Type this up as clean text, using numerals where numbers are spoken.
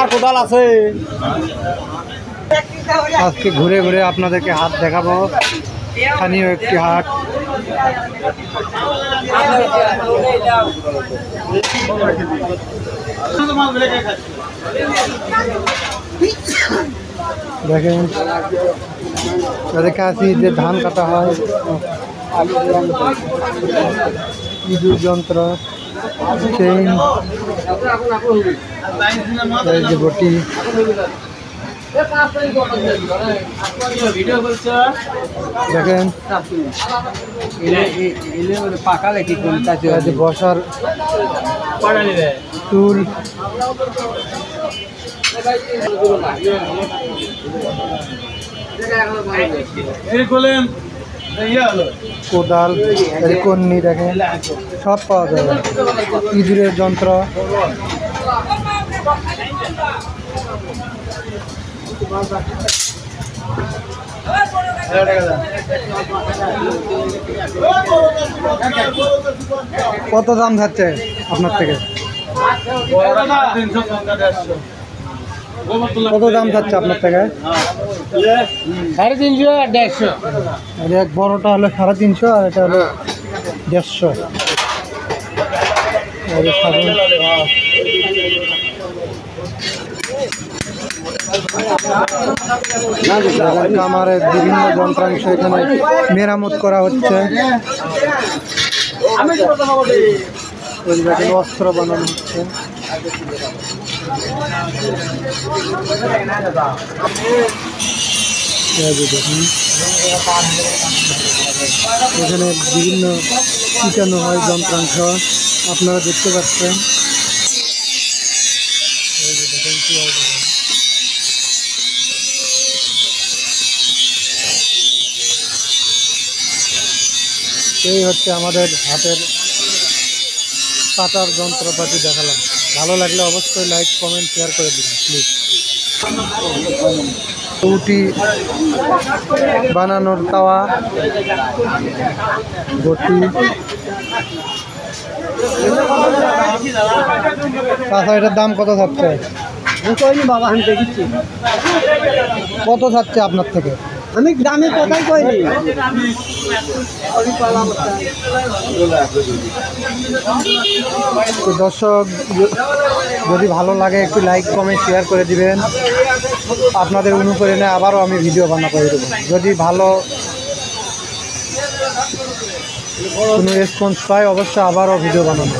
আর কোদাল আছে। আজকে ঘুরে ঘুরে আপনাদেরকে হাট দেখাবো, স্থানীয় একটি হাট। দেখেন কাছে যে ধান কাটা হয়, ইঁদুর যন্ত্র, চেইন, এই যে বটি। দেখেন বসার টুল, কোদাল, কন্নি, দেখেন সব পাওয়া যাবে। ইঁদুরের যন্ত্র, কত দাম যাচ্ছে আপনার থেকে? কত দাম যাচ্ছে আপনার থেকে? 350 আর 150। এক বড়টা হলো 350 আর এটা হলো 150। কামারের বিভিন্ন যন্ত্রাংশ এখানে মেরামত করা হচ্ছে। অস্ত্র বানানো হচ্ছে। এখানে বিভিন্ন টিকানো হয় যন্ত্রাংশ, আপনারা দেখতে পাচ্ছেন। এই হচ্ছে আমাদের হাতের কাটার যন্ত্রপাতি দেখালাম। ভালো লাগলে অবশ্যই লাইক, কমেন্ট, শেয়ার করে দিন প্লিজ। রুটি বানানোর তাওয়া, বটি। আচ্ছা, এটার দাম কত থাকছে? বাবা আমি দেখেছি কত থাকছে আপনার থেকে? আমি দামে কোথায় কইনি। তো দর্শক, যদি ভালো লাগে একটু লাইক, কমেন্ট, শেয়ার করে দিবেন। আপনাদের অনুপ্রেরণে আবারও আমি ভিডিও বানাবো এরকম। যদি ভালো কোনো রেসপন্স পাই অবশ্যই আবারও ভিডিও বানাবো।